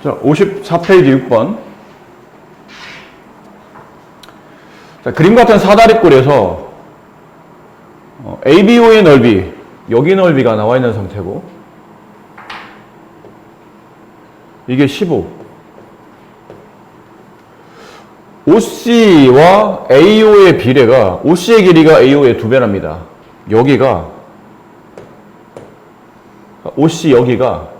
자, 54페이지 6번. 자, 그림 같은 사다리꼴에서 ABO의 넓이, 여기 넓이가 나와 있는 상태고, 이게 15. OC와 AO의 비례가, OC의 길이가 AO의 2배랍니다. 여기가, OC 여기가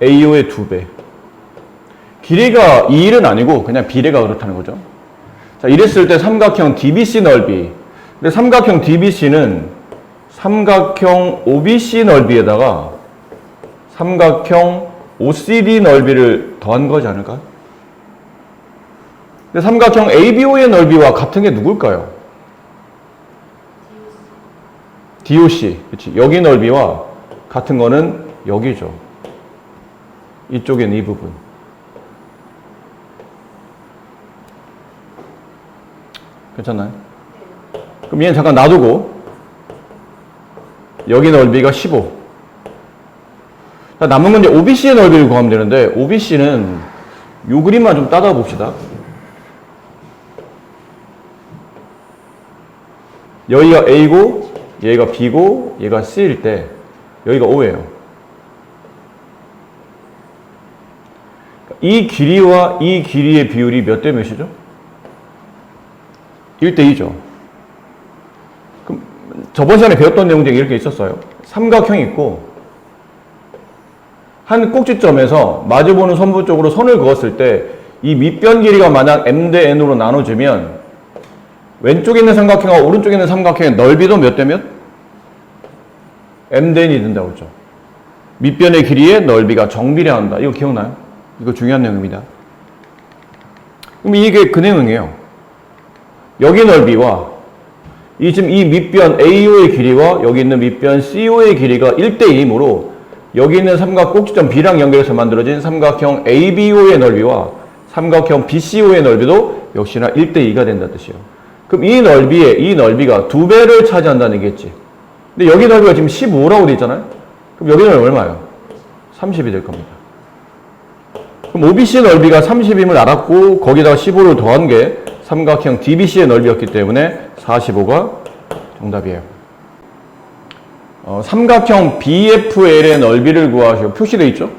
AO의 2배. 길이가 2일은 아니고 그냥 비례가 그렇다는 거죠. 자, 이랬을 때 삼각형 DBC 넓이. 근데 삼각형 DBC는 삼각형 OBC 넓이에다가 삼각형 OCD 넓이를 더한 거지 않을까요? 근데 삼각형 ABO의 넓이와 같은 게 누굴까요? DOC. 그치? 여기 넓이와 같은 거는 여기죠. 이쪽엔 이 부분. 괜찮나요? 그럼 얘는 잠깐 놔두고 여기 넓이가 15. 자, 남은 건 이제 OBC의 넓이를 구하면 되는데 OBC는 이 그림만 좀 따다 봅시다. 여기가 A고 얘가 B고 얘가 C일 때 여기가 O예요. 이 길이와 이 길이의 비율이 몇 대 몇이죠? 1대 2죠. 그럼 저번 시간에 배웠던 내용 중에 이렇게 있었어요. 삼각형이 있고 한 꼭지점에서 마주보는 선부 쪽으로 선을 그었을 때 이 밑변 길이가 만약 m 대 n으로 나눠지면 왼쪽에 있는 삼각형과 오른쪽에 있는 삼각형의 넓이도 몇 대 몇? m 대 n이 된다고 했죠. 밑변의 길이의 넓이가 정비례한다. 이거 기억나요? 이거 중요한 내용입니다. 그럼 이게 그 내용이에요. 여기 넓이와 지금 이 밑변 AO의 길이와 여기 있는 밑변 CO의 길이가 1대 2이므로 여기 있는 삼각 꼭지점 B랑 연결해서 만들어진 삼각형 ABO의 넓이와 삼각형 BCO의 넓이도 역시나 1대 2가 된다는 뜻이에요. 그럼 이 넓이가 2배를 차지한다는 얘기겠지. 근데 여기 넓이가 지금 15라고 돼 있잖아요. 그럼 여기 넓이 얼마예요? 30이 될 겁니다. 그럼 OBC 넓이가 30임을 알았고 거기다가 15를 더한 게 삼각형 DBC의 넓이였기 때문에 45가 정답이에요. 삼각형 BFL의 넓이를 구하시오. 표시되어 있죠?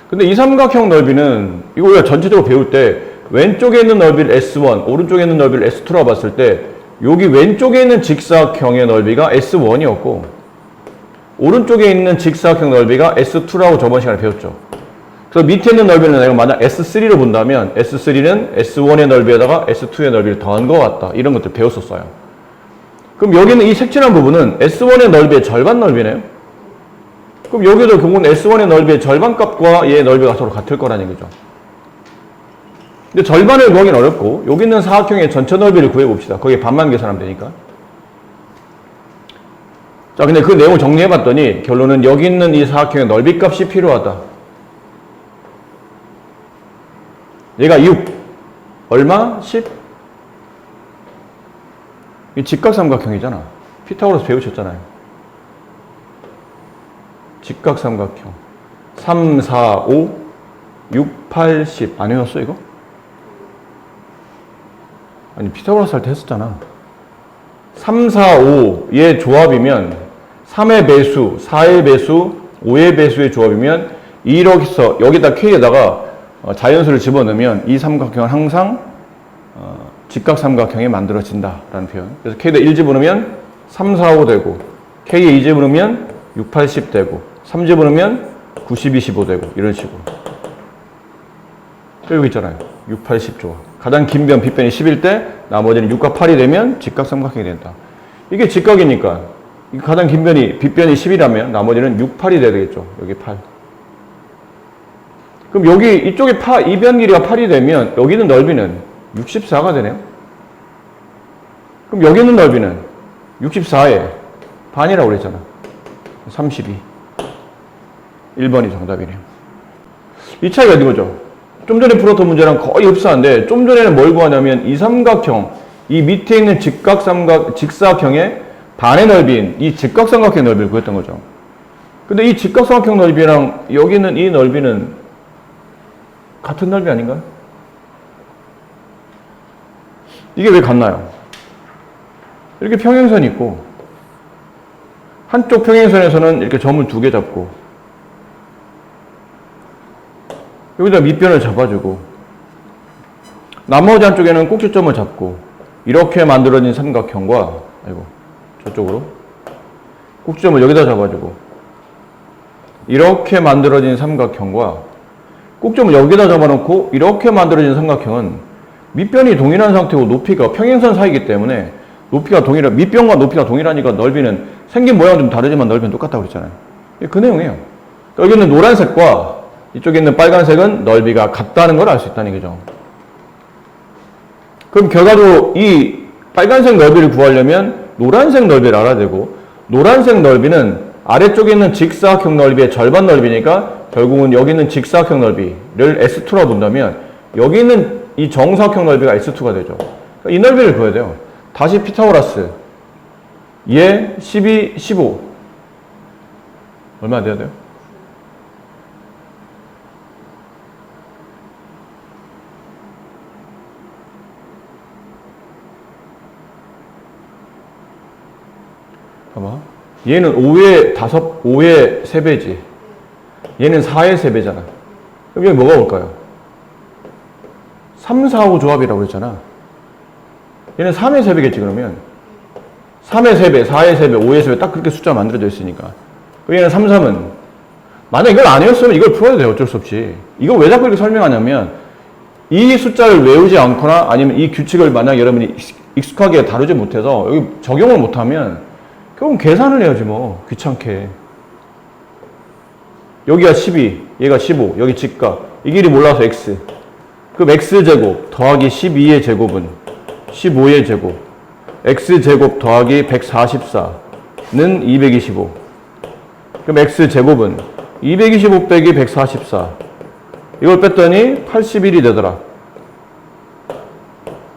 근데 이 삼각형 넓이는 이거 우리가 전체적으로 배울 때 왼쪽에 있는 넓이를 S1, 오른쪽에 있는 넓이를 S2라고 봤을 때 여기 왼쪽에 있는 직사각형의 넓이가 S1이었고 오른쪽에 있는 직사각형 넓이가 S2라고 저번 시간에 배웠죠. 그래서 밑에 있는 넓이는 내가 만약 S3로 본다면 S3는 S1의 넓이에다가 S2의 넓이를 더한 것 같다. 이런 것들 배웠었어요. 그럼 여기는 이 색칠한 부분은 S1의 넓이의 절반 넓이네요. 그럼 여기도 결국은 S1의 넓이의 절반 값과 얘의 넓이가 서로 같을 거라는 얘기죠. 근데 절반을 구하기는 어렵고 여기 있는 사각형의 전체 넓이를 구해봅시다. 거기에 반만 계산하면 되니까. 자, 근데 그 내용을 정리해봤더니 결론은 여기 있는 이 사각형의 넓이 값이 필요하다. 얘가 6. 얼마? 10. 이 직각삼각형이잖아. 피타고라스 배우셨잖아요. 직각삼각형. 3, 4, 5, 6, 8, 10. 안 외웠어, 이거? 아니, 피타고라스 할 때 했었잖아. 3, 4, 5의 조합이면 3의 배수, 4의 배수, 5의 배수의 조합이면 이렇게서 여기다 K에다가 자연수를 집어넣으면 이 삼각형은 항상 직각삼각형이 만들어진다라는 표현. 그래서 K에다 1 집어넣으면 3, 4, 5 되고 K에 2 집어넣으면 6, 8, 10 되고 3 집어넣으면 9, 10, 25 되고 이런 식으로. 여기 있잖아요. 6, 8, 10 조합. 가장 긴 변, 빗변이 10일 때 나머지는 6과 8이 되면 직각삼각형이 된다. 이게 직각이니까 가장 긴 변이 빗변이 10이라면 나머지는 6, 8이 돼야 되겠죠. 여기 8. 그럼 여기 이쪽에 이 변 길이가 8이 되면 여기 있는 넓이는 64가 되네요. 그럼 여기 있는 넓이는 64의 반이라고 그랬잖아. 32. 1번이 정답이네요. 이 차이가 이거죠. 좀 전에 풀었던 문제랑 거의 흡사한데 좀 전에는 뭘 구하냐면 이 삼각형, 이 밑에 있는 직사각형의 반의 넓이인 이 직각삼각형의 넓이를 구했던 거죠. 근데 이 직각삼각형 넓이랑 여기 있는 이 넓이는 같은 넓이 아닌가요? 이게 왜 같나요? 이렇게 평행선이 있고 한쪽 평행선에서는 이렇게 점을 2개 잡고 여기다 밑변을 잡아주고 나머지 한쪽에는 꼭지점을 잡고 이렇게 만들어진 삼각형과 아이고 저쪽으로 꼭지점을 여기다 잡아주고 이렇게 만들어진 삼각형과 꼭지점을 여기다 잡아놓고 이렇게 만들어진 삼각형은 밑변이 동일한 상태고 높이가 평행선 사이이기 때문에 높이가 밑변과 높이가 동일하니까 넓이는 생긴 모양은 좀 다르지만 넓이는 똑같다고 그랬잖아요. 그 내용이에요. 그러니까 여기 있는 노란색과 이쪽에 있는 빨간색은 넓이가 같다는 걸 알 수 있다는 얘기죠. 그럼 결과적으로 이 빨간색 넓이를 구하려면 노란색 넓이를 알아야 되고 노란색 넓이는 아래쪽에 있는 직사각형 넓이의 절반 넓이니까 결국은 여기 있는 직사각형 넓이를 S2라고 본다면 여기 있는 이 정사각형 넓이가 S2가 되죠. 그러니까 이 넓이를 구해야 돼요. 다시 피타고라스 얘 12, 15 얼마나 돼야 돼요? 봐봐. 얘는 5의 3배지. 얘는 4의 3배잖아. 그럼 여기 뭐가 올까요? 3, 4, 5 조합이라고 그랬잖아. 얘는 3의 3배겠지, 그러면. 3의 3배, 4의 3배, 5의 3배 딱 그렇게 숫자가 만들어져 있으니까. 얘는 3, 3은. 만약 이걸 아니었으면 이걸 풀어야 돼요. 어쩔 수 없이. 이거 왜 자꾸 이렇게 설명하냐면 이 숫자를 외우지 않거나 아니면 이 규칙을 만약 여러분이 익숙하게 다루지 못해서 여기 적용을 못하면 그럼 계산을 해야지 뭐 귀찮게. 여기가 12, 얘가 15, 여기 직각. 이 길이 몰라서 x. 그럼 x제곱 더하기 12의 제곱은 15의 제곱. x제곱 더하기 144는 225. 그럼 x제곱은 225 빼기 144. 이걸 뺐더니 81이 되더라.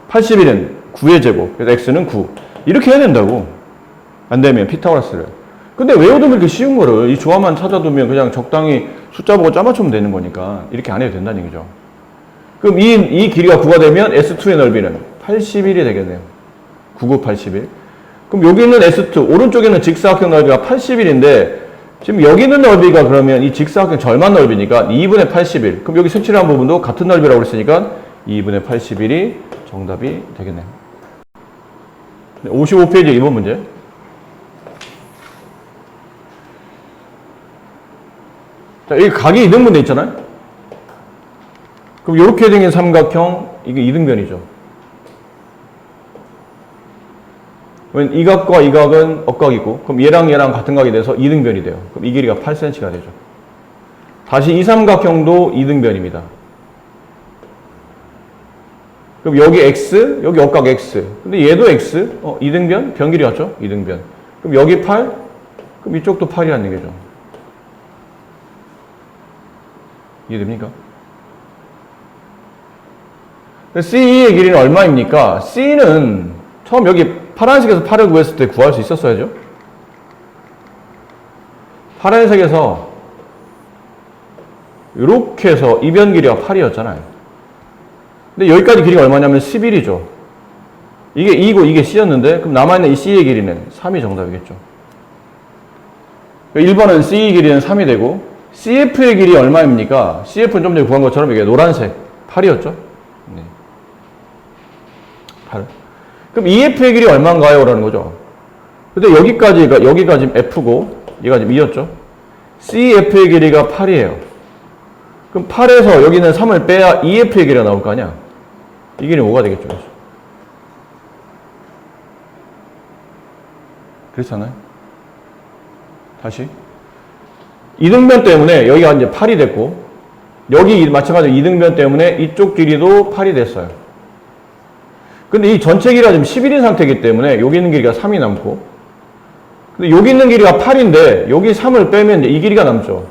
81은 9의 제곱. 그래서 x는 9. 이렇게 해야 된다고. 안 되면 피타고라스를. 근데 외워두면 이렇게 쉬운 거를 이 조합만 찾아두면 그냥 적당히 숫자 보고 짜맞추면 되는 거니까 이렇게 안 해도 된다는 얘기죠. 그럼 이 길이가 9가 되면 S2의 넓이는 81이 되겠네요. 99, 81. 그럼 여기 있는 S2, 오른쪽에 있는 직사각형 넓이가 81인데 지금 여기 있는 넓이가 그러면 이 직사각형 절반 넓이니까 2분의 81. 그럼 여기 색칠한 부분도 같은 넓이라고 그랬으니까 2분의 81이 정답이 되겠네요. 55페이지 2번 문제. 자, 여기 각이 이등분돼 있잖아요? 그럼 이렇게 생긴 삼각형, 이게 이등변이죠. 이 각과 이 각은 억각이고, 그럼 얘랑 얘랑 같은 각이 돼서 이등변이 돼요. 그럼 이 길이가 8cm가 되죠. 다시 이 삼각형도 이등변입니다. 그럼 여기 x, 여기 억각 x. 근데 얘도 x, 이등변? 변 길이 같죠? 이등변. 그럼 여기 8, 그럼 이쪽도 8이라는 얘기죠. 이해됩니까? CE의 길이는 얼마입니까? C는 처음 여기 파란색에서 8을 구했을 때 구할 수 있었어야죠. 파란색에서 이렇게 해서 이변 길이가 8이었잖아요. 근데 여기까지 길이가 얼마냐면 11이죠. 이게 E고 이게 C였는데 그럼 남아있는 이 C의 길이는 3이 정답이겠죠. 1번은 CE 길이는 3이 되고 CF의 길이 얼마입니까? CF는 좀 전에 구한 것처럼 이게 노란색 8이었죠? 네. 8. 그럼 EF의 길이 얼마인가요? 라는 거죠. 근데 여기가 지금 F고 얘가 지금 2였죠? CF의 길이가 8이에요. 그럼 8에서 여기는 3을 빼야 EF의 길이가 나올 거 아니야? 이 길이는 5가 되겠죠. 그렇죠? 그렇잖아요? 다시. 이등변 때문에 여기가 이제 8이 됐고 여기 마찬가지로 이등변 때문에 이쪽 길이도 8이 됐어요. 근데 이 전체 길이가 지금 11인 상태이기 때문에 여기 있는 길이가 3이 남고 근데 여기 있는 길이가 8인데 여기 3을 빼면 이제 이 길이가 남죠.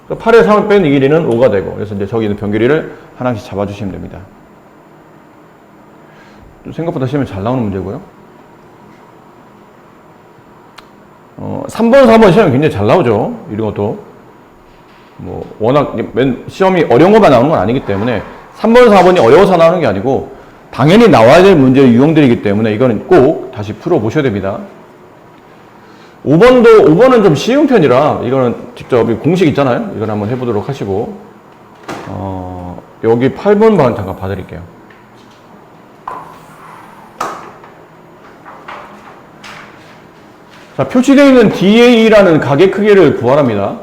8에 3을 빼는 이 길이는 5가 되고 그래서 이제 저기 있는 변 길이를 하나씩 잡아주시면 됩니다. 생각보다 시험에 잘 나오는 문제고요. 3번, 4번 시험이 굉장히 잘 나오죠. 이런 것도. 뭐, 워낙, 시험이 어려운 것만 나오는 건 아니기 때문에 3번, 4번이 어려워서 나오는 게 아니고 당연히 나와야 될 문제의 유형들이기 때문에 이거는 꼭 다시 풀어보셔야 됩니다. 5번은 좀 쉬운 편이라 이거는 직접 공식 있잖아요. 이건 한번 해보도록 하시고, 여기 8번 잠깐 봐드릴게요. 자, 표시되어 있는 DA라는 가계 크기를 구하랍니다.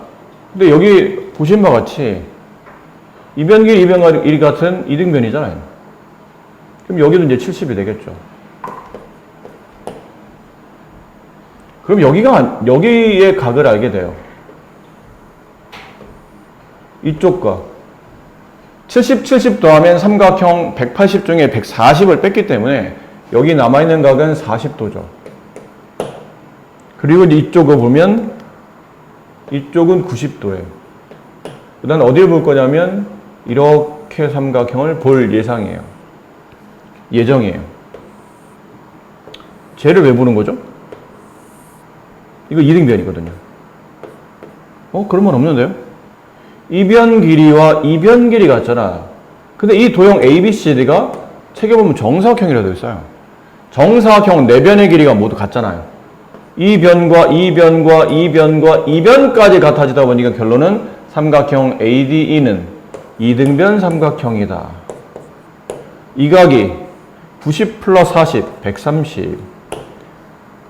근데 여기 보신 바와 같이 이변길, 이변길 같은 이등변이잖아요. 그럼 여기도 이제 70이 되겠죠. 그럼 여기의 각을 알게 돼요. 이쪽과 70 더하면 삼각형 180 중에 140을 뺐기 때문에 여기 남아있는 각은 40도죠. 그리고 이쪽을 보면 이쪽은 90도예요. 그 다음 어디를 볼 거냐면 이렇게 삼각형을 볼 예정이에요. 쟤를 왜 보는 거죠? 이거 이등변이거든요. 그런 건 없는데요? 이변 길이와 이변 길이 같잖아. 근데 이 도형 ABCD가 책에 보면 정사각형이라고 되어 있어요. 정사각형 네 변의 길이가 모두 같잖아요. 이 변과 이 변과 이 변과 이 변까지 같아지다 보니까 결론은 삼각형 ADE는 이등변 삼각형이다. 이 각이 90 플러스 40, 130.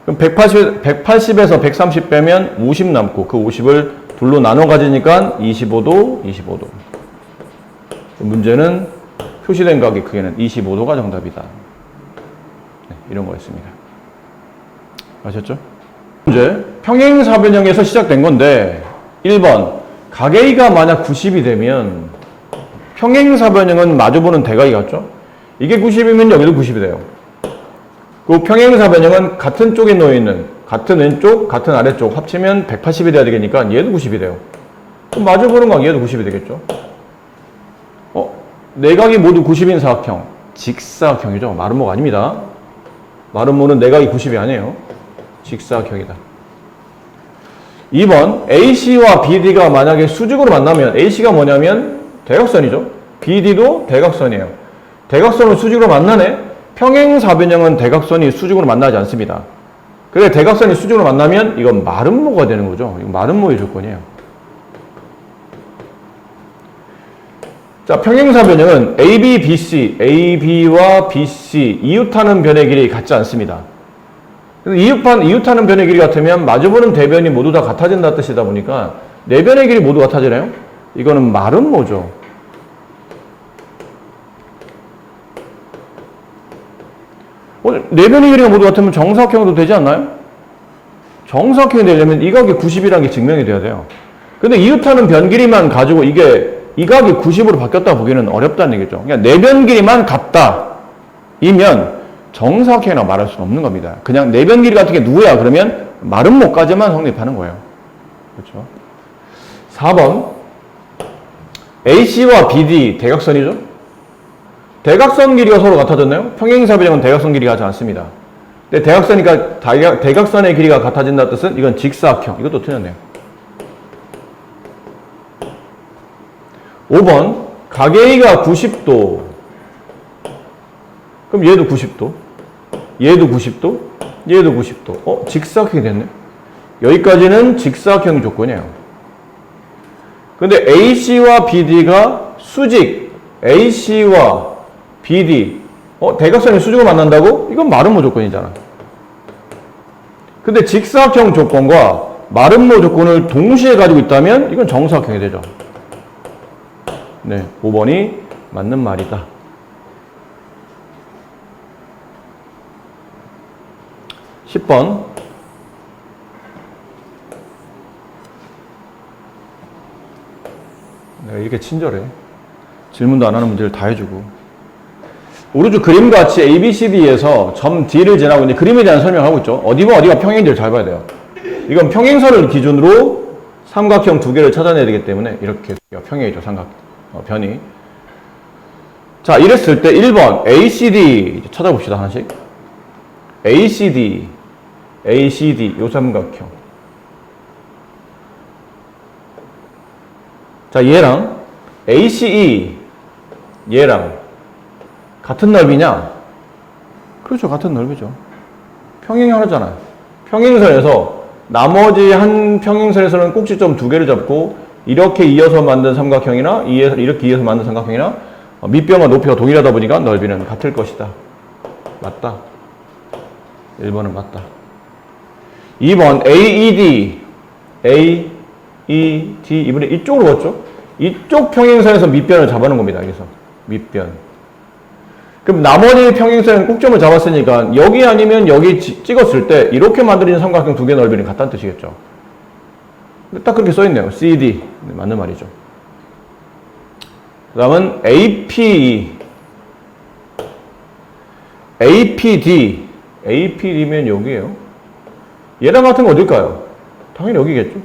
그럼 180에서 130 빼면 50 남고 그 50을 둘로 나눠 가지니까 25도, 25도. 문제는 표시된 각의 크기는 25도가 정답이다. 네, 이런 거였습니다. 아셨죠? 문제, 평행사변형에서 시작된 건데 1번, 각 A가 만약 90이 되면 평행사변형은 마주보는 대각이 같죠? 이게 90이면 여기도 90이 돼요. 그 평행사변형은 같은 쪽에 놓여있는 같은 왼쪽, 같은 아래쪽 합치면 180이 돼야 되니까 얘도 90이 돼요. 그럼 마주보는 각 얘도 90이 되겠죠? 내각이 모두 90인 사각형, 직사각형이죠. 마름모가 아닙니다. 마름모는 내각이 90이 아니에요. 직사각형이다. 2번, AC와 BD가 만약에 수직으로 만나면 AC가 뭐냐면 대각선이죠. BD도 대각선이에요. 대각선은 수직으로 만나네? 평행사변형은 대각선이 수직으로 만나지 않습니다. 그래 대각선이 수직으로 만나면 이건 마름모가 되는 거죠. 이건 마름모의 조건이에요. 자, 평행사변형은 AB, BC, AB와 BC 이웃하는 변의 길이 같지 않습니다. 이웃하는 변의 길이 같으면 마주보는 대변이 모두 다 같아진다는 뜻이다 보니까 네 변의 길이 모두 같아지나요? 이거는 마름모죠. 네 변의 길이가 모두 같으면 정사각형도 되지 않나요? 정사각형이 되려면 이 각이 90이라는 게 증명이 돼야 돼요. 근데 이웃하는 변 길이만 가지고 이 각이 90으로 바뀌었다 보기는 어렵다는 얘기죠. 그러니까 네 변 길이만 같다. 이면 정사각형이라고 말할 수는 없는 겁니다. 그냥 네 변 길이 같은 게 누구야? 그러면 마름모까지만 성립하는 거예요. 그렇죠? 4번. AC와 BD 대각선이죠? 대각선 길이가 서로 같아졌나요? 평행사변형은 대각선 길이가 같지 않습니다. 근데 대각선이니까 대각선의 길이가 같아진다는 뜻은 이건 직사각형. 이것도 틀렸네요. 5번. 각 A가 90도. 그럼 얘도 90도. 얘도 90도. 얘도 90도. 직사각형이 됐네. 여기까지는 직사각형 조건이에요. 근데 AC와 BD가 수직. AC와 BD. 대각선이 수직으로 만난다고? 이건 마름모 조건이잖아. 근데 직사각형 조건과 마름모 조건을 동시에 가지고 있다면 이건 정사각형이 되죠. 네, 5번이 맞는 말이다. 10번. 네, 이렇게 친절해. 질문도 안 하는 문제를 다 해주고. 오른쪽 그림같이 ABCD에서 점 D를 지나고 있는데 그림에 대한 설명을 하고 있죠. 어디가 평행인지를 잘 봐야 돼요. 이건 평행선을 기준으로 삼각형 두 개를 찾아내야 되기 때문에 이렇게 평행이죠. 변이. 자, 이랬을 때 1번 ACD 찾아봅시다. 하나씩. ACD 요 삼각형. 자, 얘랑 ACE 얘랑 같은 넓이냐? 그렇죠. 같은 넓이죠. 평행하잖아요. 평행선에서 나머지 한 평행선에서는 꼭지점 두 개를 잡고 이렇게 이어서 만든 삼각형이나 이렇게 이어서 만든 삼각형이나 밑변과 높이가 동일하다 보니까 넓이는 같을 것이다. 맞다. 1번은 맞다. 2번 AED 이번에 이쪽으로 갔죠? 이쪽 평행선에서 밑변을 잡아놓은 겁니다. 여기서 밑변. 그럼 나머지 평행선은 꼭점을 잡았으니까 여기 아니면 여기 찍었을 때 이렇게 만들어진 삼각형 두 개 넓이는 같다는 뜻이겠죠. 딱 그렇게 써있네요. CD. 네, 맞는 말이죠. 그 다음은 APD면 여기에요. 얘랑 같은 거 어딜까요? 당연히 여기겠죠.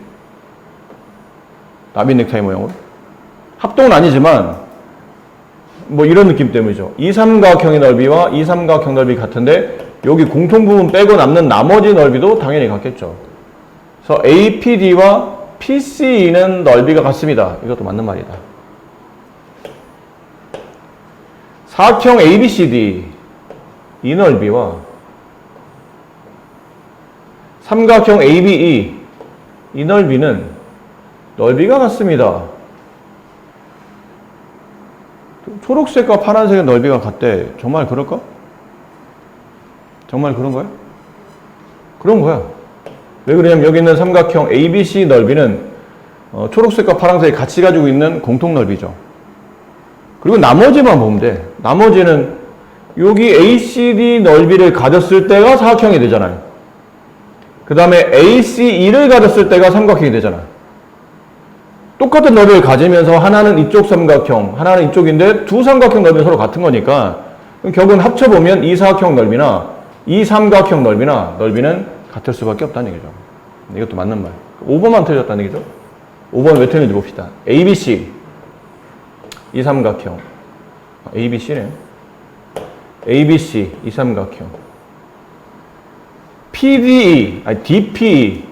나비 넥타이 모양으로. 합동은 아니지만 뭐 이런 느낌 때문이죠. 이 삼각형의 넓이와 이 삼각형 넓이 같은데 여기 공통 부분 빼고 남는 나머지 넓이도 당연히 같겠죠. 그래서 APD와 PCE는 넓이가 같습니다. 이것도 맞는 말이다. 사각형 ABCD 이 넓이와 삼각형 ABE 이 넓이는 넓이가 같습니다. 초록색과 파란색의 넓이가 같대. 정말 그럴까? 정말 그런 거야? 그런 거야. 왜 그러냐면 여기 있는 삼각형 ABC 넓이는 초록색과 파란색이 같이 가지고 있는 공통 넓이죠. 그리고 나머지만 보면 돼. 나머지는 여기 ACD 넓이를 가졌을 때가 사각형이 되잖아요. 그 다음에 ACE를 가졌을 때가 삼각형이 되잖아요. 똑같은 넓이를 가지면서 하나는 이쪽 삼각형, 하나는 이쪽인데 두 삼각형 넓이는 서로 같은 거니까 결국은 합쳐보면 이 사각형 넓이나 이 삼각형 넓이는 같을 수밖에 없다는 얘기죠. 이것도 맞는 말. 5번만 틀렸다는 얘기죠. 5번 왜 틀렸는지 봅시다. ABC 이 삼각형 ABC네. ABC 이 삼각형 PDE 아니 DPE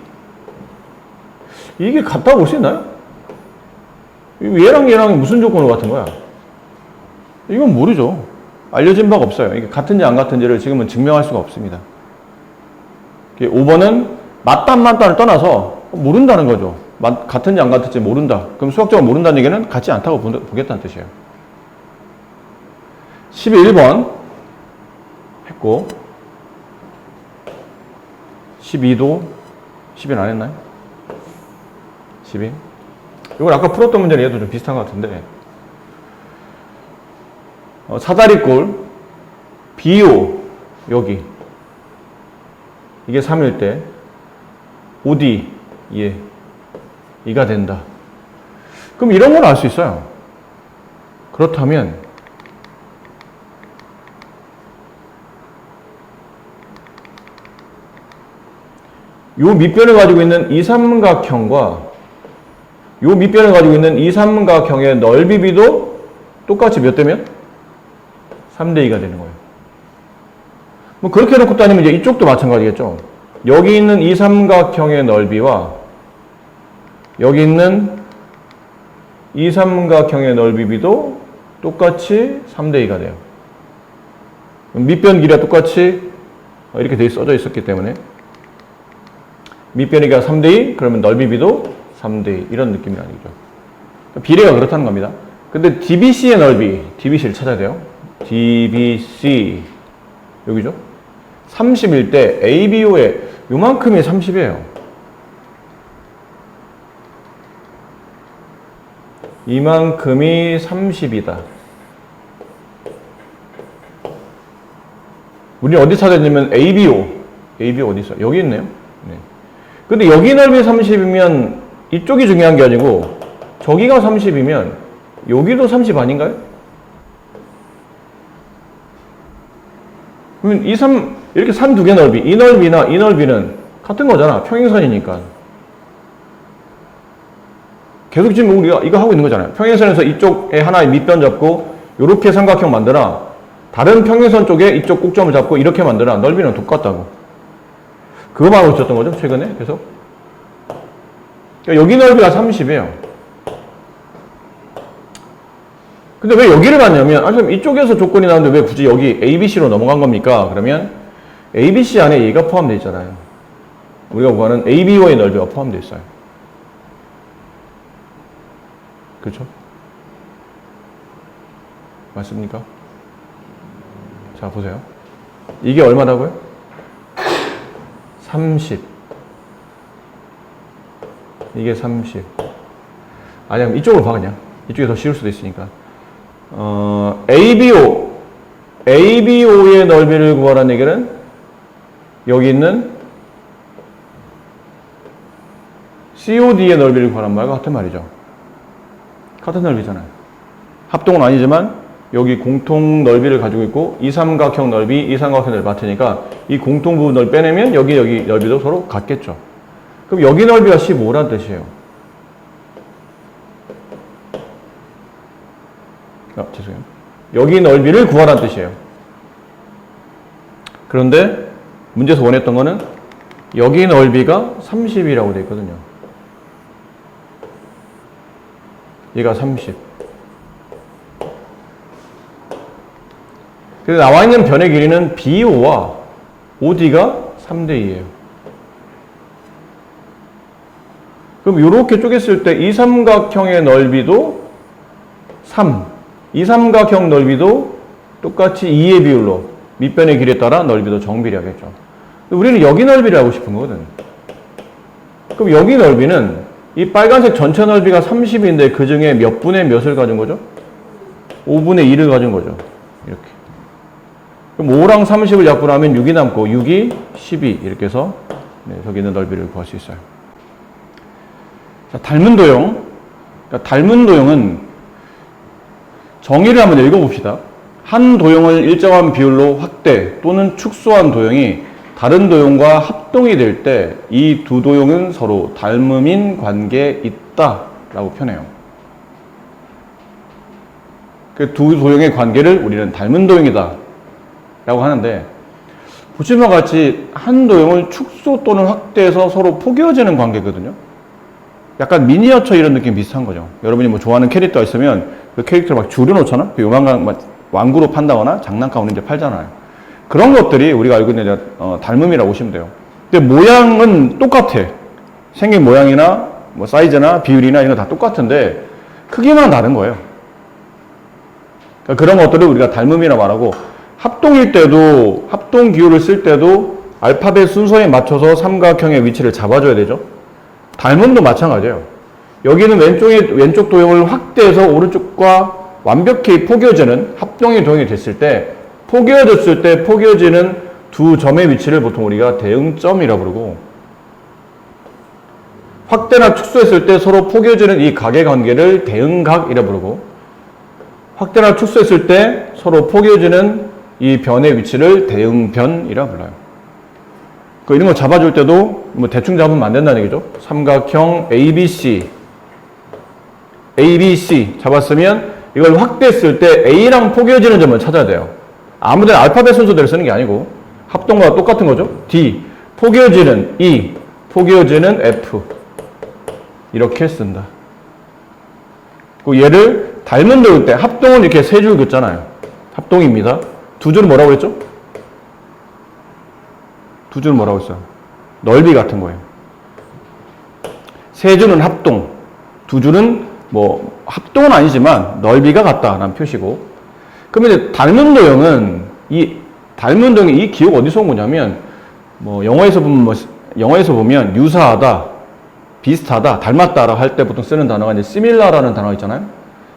이게 같다고 볼 수 있나요? 얘랑 무슨 조건으로 같은 거야? 이건 모르죠. 알려진 바가 없어요. 이게 같은지 안 같은지를 지금은 증명할 수가 없습니다. 5번은 맞다 안 맞다를 떠나서 모른다는 거죠. 같은지 안 같은지 모른다. 그럼 수학적으로 모른다는 얘기는 같지 않다고 보겠다는 뜻이에요. 11번 했고 12도 10일 안 했나요? 12 이건 아까 풀었던 문제는 얘도 좀 비슷한 것 같은데 사다리꼴 BO 여기 이게 3일 때 OD 이가 된다. 그럼 이런 걸 알 수 있어요. 그렇다면 요 밑변을 가지고 있는 이 삼각형과 요 밑변을 가지고 있는 이 삼각형의 넓이비도 똑같이 몇 대면? 3대 2가 되는 거예요. 뭐 그렇게 해놓고 따지면 이제 이쪽도 마찬가지겠죠. 여기 있는 이 삼각형의 넓이와 여기 있는 이 삼각형의 넓이비도 똑같이 3대 2가 돼요. 밑변 길이가 똑같이 이렇게 돼 써져 있었기 때문에 밑변이가 3대 2 그러면 넓이비도 3대 2 이런 느낌이 아니죠. 비례가 그렇다는 겁니다. 근데 DBC의 넓이, DBC를 찾아야 돼요. DBC 여기죠. 30일 때 ABO의 요만큼이 30이에요. 이만큼이 30이다. 우리 어디 찾았냐면 ABO 어디 있어요? 여기 있네요. 네. 근데 여기 넓이 30이면 이쪽이 중요한 게 아니고 저기가 30이면 여기도 30 아닌가요? 그러면 이렇게 산 두 개 넓이, 이 넓이나 이 넓이는 같은 거잖아. 평행선이니까. 계속 지금 우리가 이거 하고 있는 거잖아요. 평행선에서 이쪽에 하나의 밑변 잡고 이렇게 삼각형 만드나 다른 평행선 쪽에 이쪽 꼭점을 잡고 이렇게 만드나 넓이는 똑같다고. 그거만 하고 있었던 거죠. 최근에 계속. 여기 넓이가 30이에요. 근데 왜 여기를 갔냐면, 그럼 이쪽에서 조건이 나오는데 왜 굳이 여기 ABC로 넘어간 겁니까? 그러면 ABC 안에 A가 포함되어 있잖아요. 우리가 구하는 ABO의 넓이가 포함되어 있어요. 그렇죠? 맞습니까? 자, 보세요. 이게 얼마라고요? 30. 이게 30. 아니야, 이쪽으로 봐, 그냥. 이쪽이 더 쉬울 수도 있으니까. ABO의 넓이를 구하라는 얘기는 여기 있는 COD의 넓이를 구하란 말과 같은 말이죠. 같은 넓이잖아요. 합동은 아니지만 여기 공통 넓이를 가지고 있고 이 삼각형 넓이, 이 삼각형 넓이 같으니까 이 공통 부분 넓이 빼내면 여기 넓이도 서로 같겠죠. 그럼 여기 넓이가 15란 뜻이에요. 죄송해요. 여기 넓이를 구하란 뜻이에요. 그런데 문제에서 원했던 거는 여기 넓이가 30이라고 되어 있거든요. 얘가 30. 그래서 나와 있는 변의 길이는 BO와 OD가 3대 2예요. 그럼 이렇게 쪼갰을 때 이 삼각형의 넓이도 3. 이 삼각형 넓이도 똑같이 2의 비율로 밑변의 길에 따라 넓이도 정비례하겠죠. 우리는 여기 넓이를 하고 싶은 거거든. 그럼 여기 넓이는 이 빨간색 전체 넓이가 30인데 그 중에 몇 분의 몇을 가진 거죠? 5분의 1을 가진 거죠. 이렇게. 그럼 5랑 30을 약분하면 6이 남고 6이 12 이렇게 해서 저기 있는 넓이를 구할 수 있어요. 자, 닮은 도형. 그러니까 닮은 도형은 정의를 한번 읽어봅시다. 한 도형을 일정한 비율로 확대 또는 축소한 도형이 다른 도형과 합동이 될 때 이 두 도형은 서로 닮음인 관계에 있다라고 표현해요. 그 두 도형의 관계를 우리는 닮은 도형이다 라고 하는데 보시는 바와 같이 한 도형을 축소 또는 확대해서 서로 포개어지는 관계거든요. 약간 미니어처 이런 느낌 비슷한 거죠. 여러분이 뭐 좋아하는 캐릭터가 있으면 그 캐릭터를 막 줄여놓잖아? 그 요만한 완구로 판다거나 장난감으로 이제 팔잖아요. 그런 것들이 우리가 알고 있는 닮음이라고 보시면 돼요. 근데 모양은 똑같아. 생긴 모양이나 뭐 사이즈나 비율이나 이런 거 다 똑같은데 크기만 다른 거예요. 그러니까 그런 것들을 우리가 닮음이라고 말하고 합동일 때도 합동 기호를 쓸 때도 알파벳 순서에 맞춰서 삼각형의 위치를 잡아줘야 되죠. 닮음도 마찬가지예요. 여기는 왼쪽 도형을 확대해서 오른쪽과 완벽히 포개어지는 합동의 도형이 됐을 때 포개어졌을 때 포개어지는 두 점의 위치를 보통 우리가 대응점이라고 부르고 확대나 축소했을 때 서로 포개어지는 이 각의 관계를 대응각이라고 부르고 확대나 축소했을 때 서로 포개어지는 이 변의 위치를 대응변이라고 불러요. 이런 거 잡아줄 때도 뭐 대충 잡으면 안 된다는 얘기죠. 삼각형 ABC 잡았으면 이걸 확대했을 때 A랑 포개어지는 점을 찾아야 돼요. 아무데나 알파벳 순서대로 쓰는 게 아니고 합동과 똑같은 거죠. D, 포개어지는 E, 포개어지는 F 이렇게 쓴다. 얘를 닮은 도형 때 합동은 이렇게 세 줄 긋잖아요. 합동입니다. 두 줄은 뭐라고 했죠? 두 줄은 뭐라고 했어요? 넓이 같은 거예요. 세 줄은 합동, 두 줄은 뭐 합동은 아니지만 넓이가 같다라는 표시고. 그러면 이제 닮은 도형은 이 기호가 어디서 온 거냐면 뭐 영어에서 보면 유사하다, 비슷하다, 닮았다라고 할 때 보통 쓰는 단어가 이제 similar라는 단어가 있잖아요.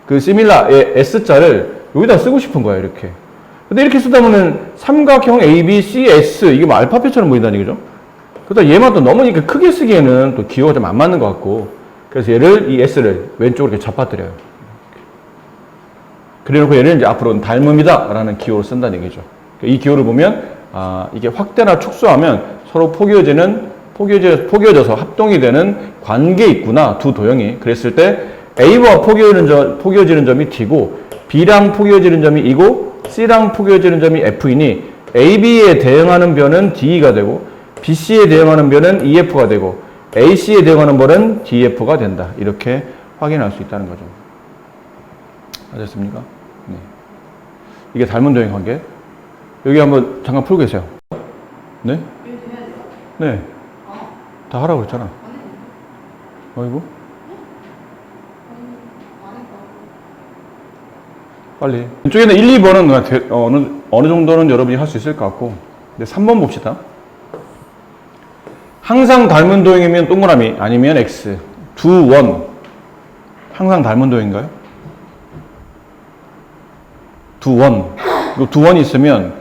그 similar의 S자를 여기다 쓰고 싶은 거예요, 이렇게. 근데 이렇게 쓰다 보면 삼각형 A, B, C, S 이게 뭐 알파벳처럼 보인다는 얘기죠. 그러다 얘만 또 너무 이렇게 크게 쓰기에는 또 기호가 좀 안 맞는 것 같고 그래서 이 S를 왼쪽으로 이렇게 잡아드려요. 그래놓고 얘는 이제 앞으로는 닮음이다라는 기호를 쓴다는 얘기죠. 이 기호를 보면 이게 확대나 축소하면 서로 포개어져서 합동이 되는 관계에 있구나 두 도형이. 그랬을 때 A와 포개어지는 점이 D고 B랑 포개어지는 점이 E고 C랑 포개어지는 점이 F이니 AB에 대응하는 변은 DE가 되고 BC에 대응하는 변은 EF가 되고 AC에 대응하는 변은 DF가 된다. 이렇게 확인할 수 있다는 거죠. 아셨습니까? 이게 닮은 도형 관계. 여기 한번 잠깐 풀고 계세요. 네? 네. 다 하라고 그랬잖아. 어이구. 빨리. 이쪽에는 1, 2번은 어느 정도는 여러분이 할 수 있을 것 같고. 근데 3번 봅시다. 항상 닮은 도형이면 동그라미, 아니면 X. 두 원. 항상 닮은 도형인가요? 두 원. 두 원이 있으면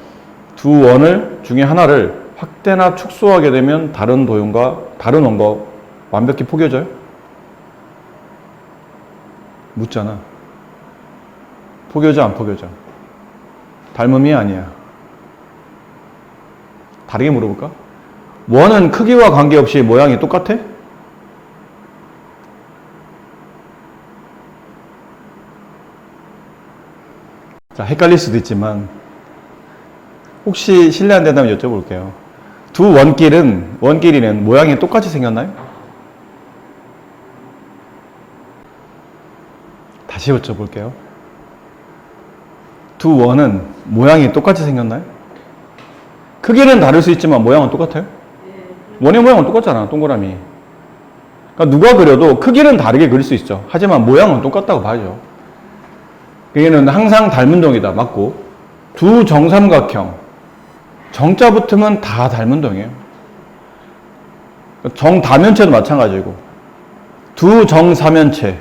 두 원을 중에 하나를 확대나 축소하게 되면 다른 도형과 다른 원과 완벽히 포개져요? 묻잖아. 포개져 안 포개져? 닮음이 아니야. 다르게 물어볼까? 원은 크기와 관계없이 모양이 똑같아? 자, 헷갈릴 수도 있지만 혹시 실례 안 된다면 여쭤볼게요. 두 원끼리는 모양이 똑같이 생겼나요? 다시 여쭤볼게요. 두 원은 모양이 똑같이 생겼나요? 크기는 다를 수 있지만 모양은 똑같아요? 원의 모양은 똑같잖아, 동그라미. 그러니까 누가 그려도 크기는 다르게 그릴 수 있죠. 하지만 모양은 똑같다고 봐야죠. 여기는 항상 닮은 동이다. 맞고. 두 정삼각형. 정자 붙으면 다 닮은 동이에요. 정다면체도 마찬가지고. 두 정사면체,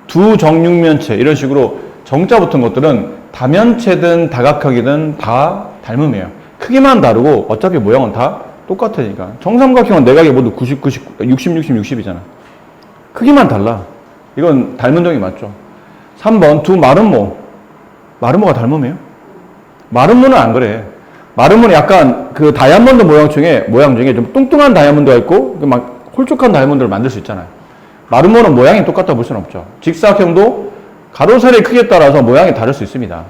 두 정육면체 이런 식으로 정자 붙은 것들은 다면체든 다각형이든 다 닮음이에요. 크기만 다르고 어차피 모양은 다 똑같으니까. 정삼각형은 내각이 모두 90, 60, 60이잖아. 크기만 달라. 이건 닮은 동이 맞죠. 3번 두 마름모. 마름모가 닮음이에요? 마름모는 안 그래. 마름모는 약간 그 다이아몬드 모양 중에 좀 뚱뚱한 다이아몬드가 있고 막 홀쭉한 다이아몬드를 만들 수 있잖아요. 마름모는 모양이 똑같다고 볼 수는 없죠. 직사각형도 가로세로의 크기에 따라서 모양이 다를 수 있습니다.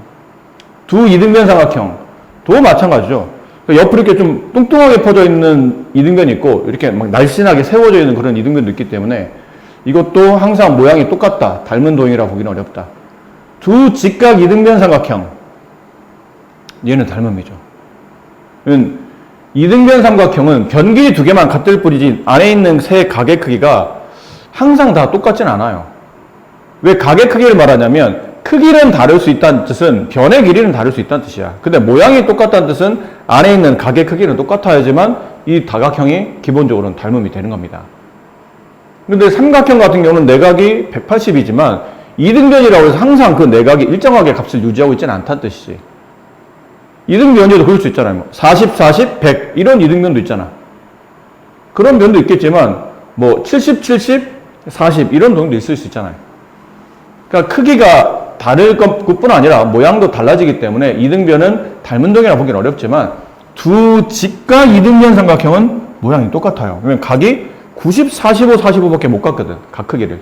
두 이등변 삼각형도 마찬가지죠. 옆으로 이렇게 좀 뚱뚱하게 퍼져 있는 이등변이 있고 이렇게 막 날씬하게 세워져 있는 그런 이등변도 있기 때문에 이것도 항상 모양이 똑같다. 닮은 도형이라고 보기는 어렵다. 두 직각 이등변 삼각형. 얘는 닮음이죠. 이등변 삼각형은 변 길이 두 개만 같을 뿐이지 안에 있는 세 각의 크기가 항상 다 똑같진 않아요. 왜 각의 크기를 말하냐면 크기는 다를 수 있다는 뜻은 변의 길이는 다를 수 있다는 뜻이야. 근데 모양이 똑같다는 뜻은 안에 있는 각의 크기는 똑같아야지만 이 다각형이 기본적으로는 닮음이 되는 겁니다. 근데 삼각형 같은 경우는 내각이 180이지만 이등변이라고 해서 항상 그 내각이 일정하게 값을 유지하고 있지는 않다는 뜻이지. 이등변제도 그럴 수 있잖아요. 40, 40, 100 이런 이등변도 있잖아. 그런 변도 있겠지만 뭐 70, 70, 40 이런 동도 있을 수 있잖아요. 그러니까 크기가 다를 것뿐 아니라 모양도 달라지기 때문에 이등변은 닮은 동이라고 보기는 어렵지만 두 직각 이등변 삼각형은 모양이 똑같아요. 왜냐면 각이 90, 45, 45밖에 못 갔거든. 각 크기를.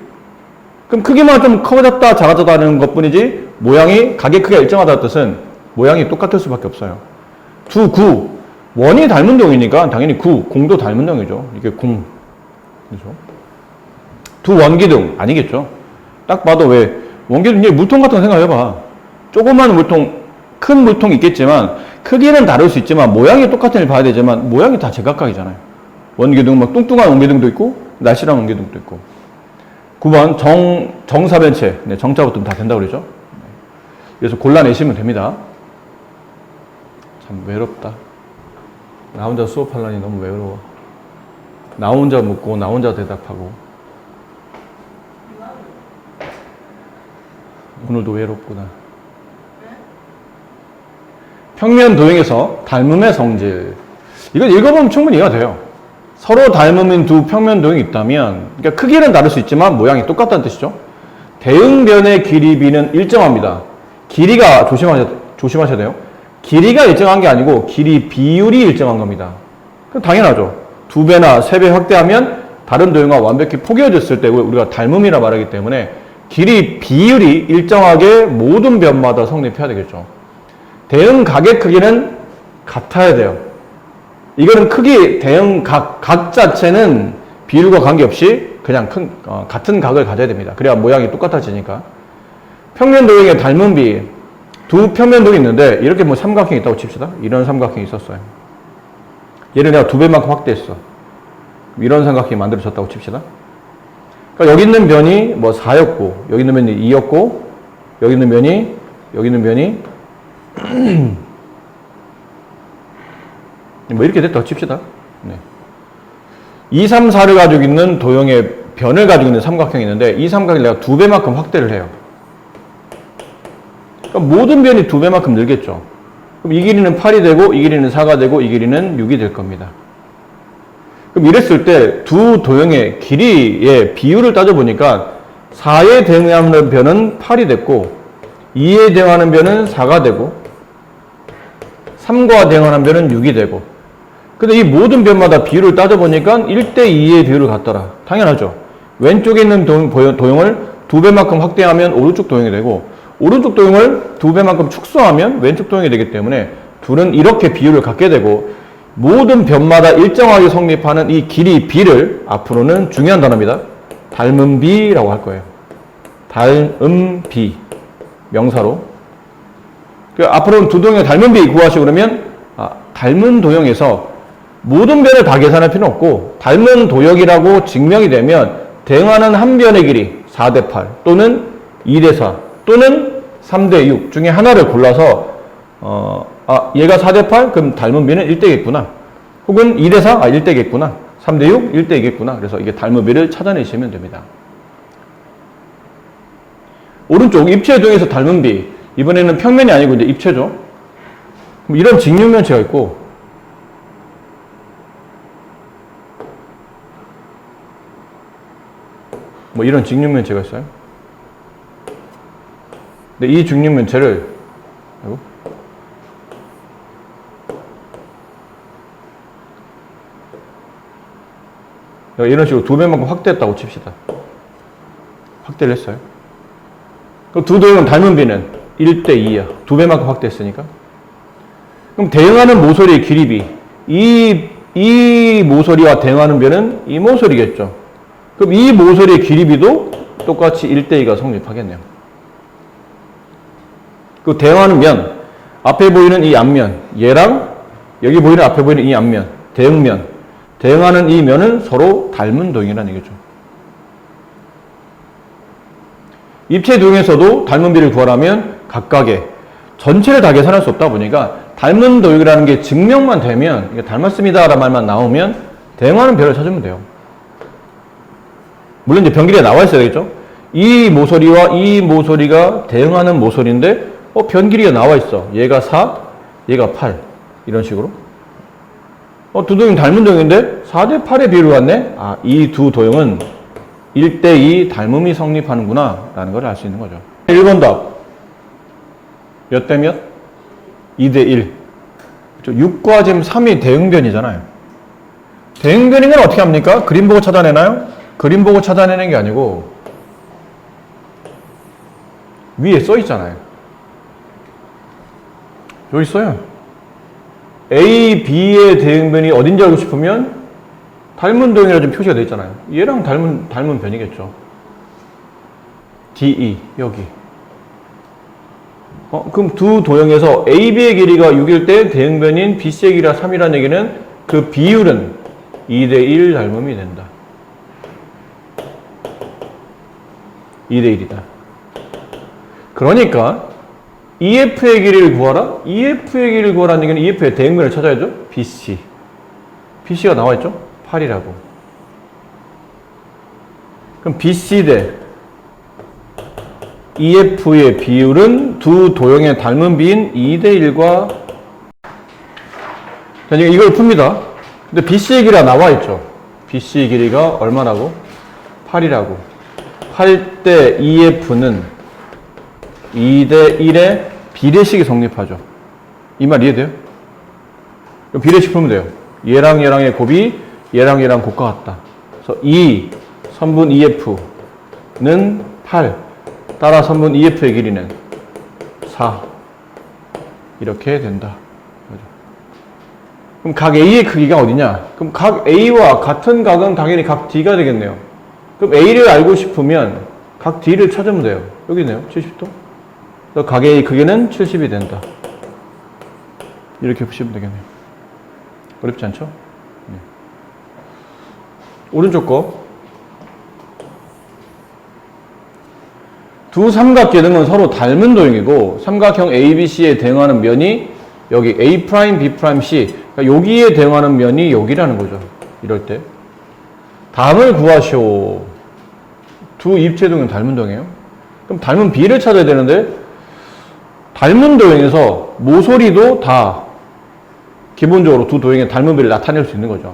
그럼 크기만 좀 커졌다 작아졌다는 것뿐이지 모양이 각의 크기가 일정하다는 뜻은 모양이 똑같을 수밖에 없어요. 두 구. 원이 닮은 동이니까 당연히 구, 공도 닮은 동이죠. 이게 공. 그죠? 두 원기둥. 아니겠죠. 딱 봐도 왜 원기둥, 이제 물통 같은 거 생각해봐. 조그만 물통, 큰 물통이 있겠지만 크기는 다를 수 있지만 모양이 똑같은 일 봐야 되지만 모양이 다 제각각이잖아요. 원기둥, 막 뚱뚱한 원기둥도 있고 날씬한 원기둥도 있고. 9번 정사변체. 네, 정자 붙으면 다 된다고 그러죠. 그래서 골라내시면 됩니다. 참 외롭다. 나 혼자 수업하려니 너무 외로워. 나 혼자 묻고 나 혼자 대답하고. 오늘도 외롭구나. 평면 도형에서 닮음의 성질. 이걸 읽어보면 충분히 이해가 돼요. 서로 닮음인 두 평면 도형이 있다면, 그러니까 크기는 다를 수 있지만 모양이 똑같다는 뜻이죠. 대응변의 길이 b는 일정합니다. 길이가 조심하셔야 돼요. 길이가 일정한 게 아니고 길이 비율이 일정한 겁니다. 그럼 당연하죠. 2배나 3배 확대하면 다른 도형과 완벽히 포개어졌을 때 우리가 닮음이라 말하기 때문에 길이 비율이 일정하게 모든 변마다 성립해야 되겠죠. 대응 각의 크기는 같아야 돼요. 이거는 크기, 대응 각 자체는 비율과 관계없이 그냥 같은 각을 가져야 됩니다. 그래야 모양이 똑같아지니까. 평면 도형의 닮음 비. 두 평면도가 있는데 이렇게 뭐 삼각형이 있다고 칩시다. 이런 삼각형이 있었어요. 얘를 내가 2배만큼 확대했어. 이런 삼각형이 만들어졌다고 칩시다. 그러니까 여기 있는 면이 뭐 4였고 여기 있는 면이 2였고 여기 있는 면이 뭐 이렇게 됐다고 칩시다. 네. 2, 3, 4를 가지고 있는 도형의 변을 가지고 있는 삼각형이 있는데 이 삼각형을 내가 2배만큼 확대를 해요. 그러니까 모든 변이 2배만큼 늘겠죠. 그럼 이 길이는 8이 되고 이 길이는 4가 되고 이 길이는 6이 될 겁니다. 그럼 이랬을 때 두 도형의 길이의 비율을 따져보니까 4에 대응하는 변은 8이 됐고 2에 대응하는 변은 4가 되고 3과 대응하는 변은 6이 되고 근데 이 모든 변마다 비율을 따져보니까 1대2의 비율을 갖더라. 당연하죠. 왼쪽에 있는 도형을 2배만큼 확대하면 오른쪽 도형이 되고 오른쪽 도형을 2배만큼 축소하면 왼쪽 도형이 되기 때문에 둘은 이렇게 비율을 갖게 되고 모든 변마다 일정하게 성립하는 이 길이 B를 앞으로는 중요한 단어입니다. 닮은 B라고 할 거예요. 닮은 B. 명사로. 앞으로는 두 도형의 닮은 B 구하시고 그러면 닮은 도형에서 모든 변을 다 계산할 필요는 없고 닮은 도형이라고 증명이 되면 대응하는 한 변의 길이 4대 8 또는 2대 4 또는 3대 6 중에 하나를 골라서 얘가 4대 8? 그럼 닮은 B는 1대겠구나. 혹은 2대 4? 1대겠구나. 3대 6? 1대겠구나. 그래서 이게 닮은 B를 찾아내시면 됩니다. 오른쪽 입체 도형에서 닮은 B. 이번에는 평면이 아니고 이제 입체죠. 그럼 이런 직육면체가 있고 뭐 이런 직육면체가 있어요. 근데 이 직육면체를 이런 식으로 2배만큼 확대했다고 칩시다. 확대를 했어요. 그럼 두 도형은 닮은 B는 1대2야. 2배만큼 확대했으니까. 그럼 대응하는 모서리의 길이 B. 이 모서리와 대응하는 변은 이 모서리겠죠. 그럼 이 모서리의 길이 B도 똑같이 1대2가 성립하겠네요. 그 대응하는 면, 앞에 보이는 이 앞면, 얘랑 여기 보이는 앞에 보이는 이 앞면, 대응면, 대응하는 이 면은 서로 닮은 도형이라는 얘기죠. 입체 도형에서도 닮은 B를 구하려면 각각의 전체를 다 계산할 수 없다 보니까 닮은 도형이라는 게 증명만 되면 이게 닮았습니다 라는 말만 나오면 대응하는 변을 찾으면 돼요. 물론 이제 변 길이가 나와 있어야 되겠죠. 이 모서리와 이 모서리가 대응하는 모서리인데 변 길이가 나와 있어. 얘가 4, 얘가 8 이런 식으로. 두 도형이 닮은 도형인데 4대 8의 비율을 갖네? 이 두 도형은 1대2 닮음이 성립하는구나 라는 걸 알 수 있는 거죠. 1번 답 몇 대 몇? 2대 1. 6과 지금 3이 대응변이잖아요. 대응변인 건 어떻게 합니까? 그림 보고 찾아내나요? 그림 보고 찾아내는 게 아니고 위에 써 있잖아요. 여기 써요. A, B의 대응변이 어딘지 알고 싶으면 닮은 도형이라 좀 표시가 되어 있잖아요. 얘랑 닮은 변이겠죠. DE 여기. 그럼 두 도형에서 A, B의 길이가 6일 때 대응변인 BC의 길이가 3이라는 얘기는 그 비율은 2대1 닮음이 된다. 2대1이다. 그러니까 EF의 길이를 구하라? EF의 길이를 구하라는 얘기는 EF의 대응변을 찾아야죠. BC. BC가 나와있죠? 8이라고. 그럼 BC 대 EF의 비율은 두 도형의 닮은 비인 2대1과 자, 이걸 풉니다. 근데 BC의 길이가 나와있죠. BC의 길이가 얼마라고? 8이라고. 8대 EF는 2대1의 비례식이 성립하죠. 이 말 이해돼요? 비례식 풀면 돼요. 얘랑 얘랑의 곱이 얘랑 얘랑 곱과 같다. 그래서 2 선분 EF는 8 따라 선분 EF의 길이는 4 이렇게 된다. 그럼 각 A의 크기가 어디냐? 그럼 각 A와 같은 각은 당연히 각 D가 되겠네요. 그럼 A를 알고 싶으면 각 D를 찾으면 돼요. 여기 있네요. 70도. 그래서 가게의 크기는 70이 된다. 이렇게 보시면 되겠네요. 어렵지 않죠? 네. 오른쪽 거. 두 삼각계등은 서로 닮은 도형이고 삼각형 ABC에 대응하는 면이 여기 A', B', C 그러니까 여기에 대응하는 면이 여기라는 거죠. 이럴 때 담을 구하시오. 두 입체도형은 닮은 도형이에요. 그럼 닮은 B를 찾아야 되는데 닮은 도형에서 모서리도 다 기본적으로 두 도형의 닮은 B를 나타낼 수 있는 거죠.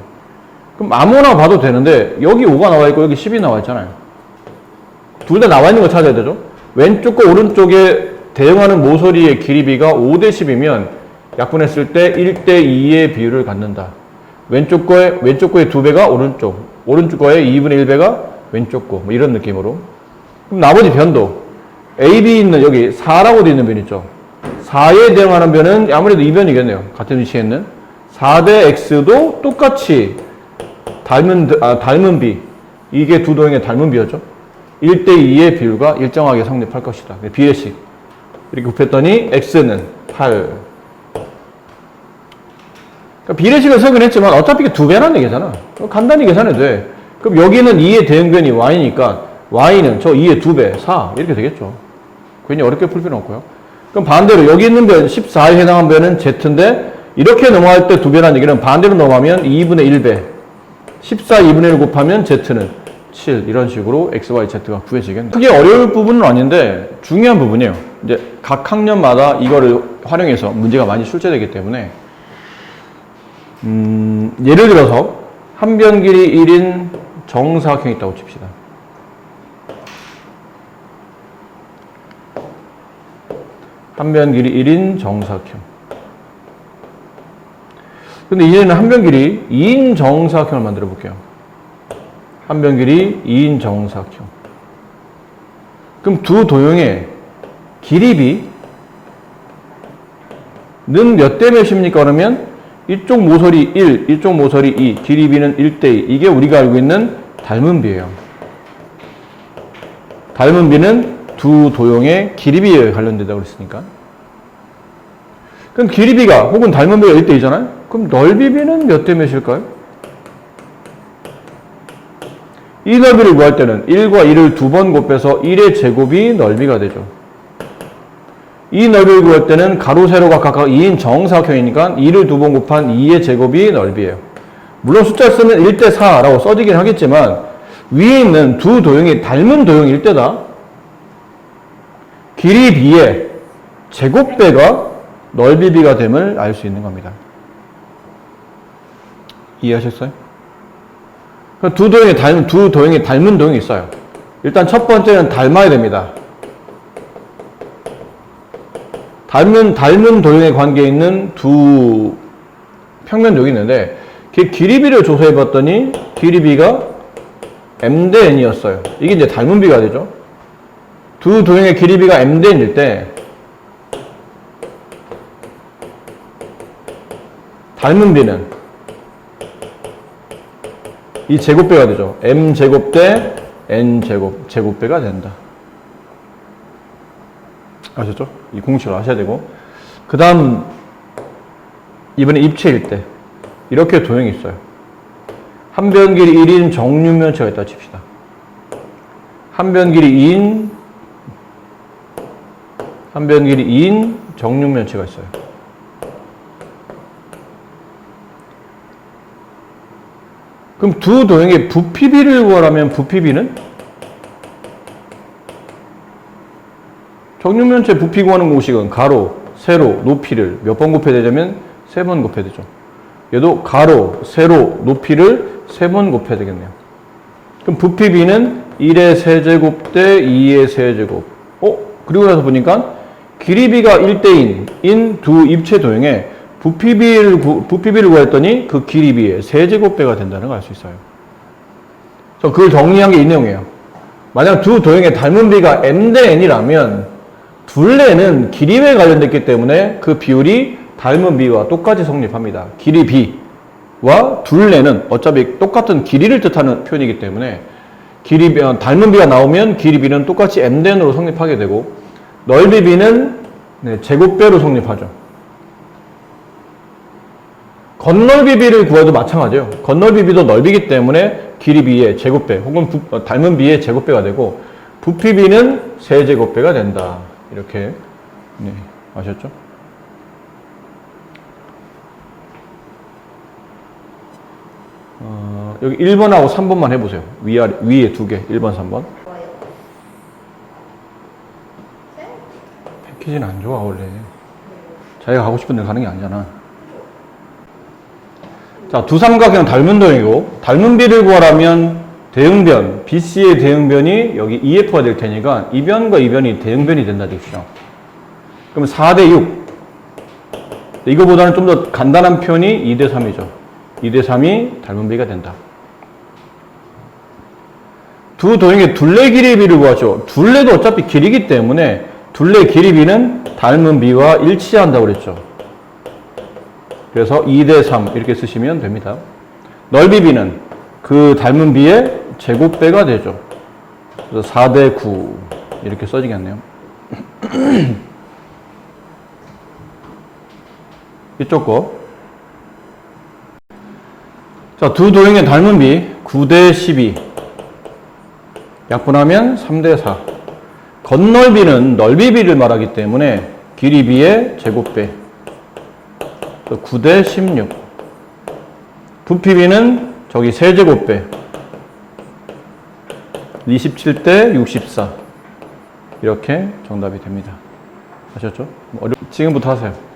그럼 아무나 봐도 되는데 여기 5가 나와 있고 여기 10이 나와 있잖아요. 둘 다 나와 있는 거 찾아야 되죠. 왼쪽과 오른쪽에 대응하는 모서리의 길이 B가 5대 10이면 약분했을 때 1대 2의 비율을 갖는다. 왼쪽 거의 2배가 오른쪽 거의 2분의 1배가 왼쪽 거. 뭐 이런 느낌으로. 그럼 나머지 변도. AB 있는 여기 4라고 되어 있는 변 있죠. 4에 대응하는 변은 아무래도 이 변이겠네요. 같은 위치에 있는. 4대 X도 똑같이 닮은 B. 이게 두 도형의 닮은 비였죠. 1대 2의 비율과 일정하게 성립할 것이다. 비례식. 이렇게 곱했더니 X는 8. 그러니까 비례식을 쓰긴 했지만 어차피 이게 두 배라는 얘기잖아. 간단히 계산해도 돼. 그럼 여기는 2의 대응변이 Y니까 Y는 저 2의 2배, 4. 이렇게 되겠죠. 괜히 어렵게 풀 필요는 없고요. 그럼 반대로 여기 있는 변, 14에 해당한 변은 Z인데 이렇게 넘어갈 때 2배라는 얘기는 반대로 넘어가면 2분의 1배. 14, 2분의 1 곱하면 Z는 7 이런 식으로 X, Y, Z가 구해지겠네요. 크게 어려울 부분은 아닌데 중요한 부분이에요. 이제 각 학년마다 이거를 활용해서 문제가 많이 출제되기 때문에 예를 들어서 한 변 길이 1인 정사각형이 있다고 칩시다. 한 변 길이 1인 정사각형. 근데 이제는 한 변 길이 2인 정사각형을 만들어 볼게요. 한 변 길이 2인 정사각형. 그럼 두 도형의 길이 B는 몇 대 몇입니까? 그러면 이쪽 모서리 1, 이쪽 모서리 2, 길이 B는 1대 2. 이게 우리가 알고 있는 닮은 B예요. 닮은 B는 두 도형의 길이 B에 관련된다고 그랬으니까. 그럼 길이 B가 혹은 닮은 B가 1대 2잖아요? 그럼 넓이 B는 몇 대 몇일까요? 이 넓이를 구할 때는 1과 2를 두 번 곱해서 1의 제곱이 넓이가 되죠. 이 넓이를 구할 때는 가로, 세로가 각각 2인 정사각형이니까 2를 두 번 곱한 2의 제곱이 넓이에요. 물론 숫자를 쓰면 1대 4라고 써지긴 하겠지만 위에 있는 두 도형이 닮은 도형일 때다. 길이 B의 제곱배가 넓이 B가 됨을 알 수 있는 겁니다. 이해하셨어요? 두 도형이 닮은 도형이 있어요. 일단 첫 번째는 닮아야 됩니다. 닮은 도형의 관계에 있는 두 평면 도형이 있는데 그 길이 B를 조사해 봤더니 길이 B가 M 대 N이었어요. 이게 이제 닮은 B가 되죠. 두 도형의 길이 B가 M 대 N일 때 닮은 B는 이 제곱배가 되죠. M제곱 대 N제곱, 제곱배가 된다. 아셨죠? 이 공식을 아셔야 되고. 그 다음, 이번에 입체일 때, 이렇게 도형이 있어요. 한 변 길이 1인 정육면체가 있다 칩시다. 한 변 길이 2인 정육면체가 있어요. 그럼 두 도형의 부피비를 구하라면 부피비는? 정육면체 부피 구하는 공식은 가로, 세로, 높이를 몇 번 곱해야 되냐면 3번 곱해야 되죠. 얘도 가로, 세로, 높이를 3번 곱해야 되겠네요. 그럼 부피비는 1의 세제곱 대 2의 세제곱. 그리고 나서 보니까 길이 B가 1대인 두 입체 도형에 부피비를 구했더니 그 길이 B의 세제곱배가 된다는 걸 알 수 있어요. 그걸 정리한 게 이 내용이에요. 만약 두 도형의 닮은 B가 M 대 N이라면 둘레는 길이에 관련됐기 때문에 그 비율이 닮은 B와 똑같이 성립합니다. 길이 B와 둘레는 어차피 똑같은 길이를 뜻하는 표현이기 때문에 닮은 B가 나오면 길이 B는 똑같이 M 대 N으로 성립하게 되고 넓이 b는 네, 제곱배로 성립하죠. 겉넓이 b를 구해도 마찬가지예요. 겉넓이 b도 넓이기 때문에 길이 b의 제곱배 혹은 닮은 b의 제곱배가 되고 부피 b는 세제곱배가 된다. 이렇게 네, 아셨죠? 여기 1번하고 3번만 해보세요. 위에 두 개, 1번, 3번. 패키지는 안 좋아, 원래. 자기가 가고 싶은 데 가는 게 아니잖아. 자, 두 삼각형은 닮은 도형이고, 닮은 비를 구하라면 대응변, BC의 대응변이 여기 EF가 될 테니까 이 변과 이 변이 대응변이 된다 죠 그럼 4대 6. 이거보다는 좀 더 간단한 편이 2대 3이죠. 2대 3이 닮은 비가 된다. 두 도형의 둘레 길이 비를 구하죠. 둘레도 어차피 길이기 때문에 둘레 길이 비는 닮은 비와 일치한다고 그랬죠. 그래서 2대 3 이렇게 쓰시면 됩니다. 넓이 비는 그 닮은 비의 제곱배가 되죠. 그래서 4대 9 이렇게 써지겠네요. 이쪽 거. 자, 두 도형의 닮은 비 9대 12 약분하면 3대 4. 겉넓이는 넓이 비를 말하기 때문에 길이 비의 제곱배 9대 16. 부피 비는 저기 세제곱배 27대 64. 이렇게 정답이 됩니다. 아셨죠? 지금부터 하세요.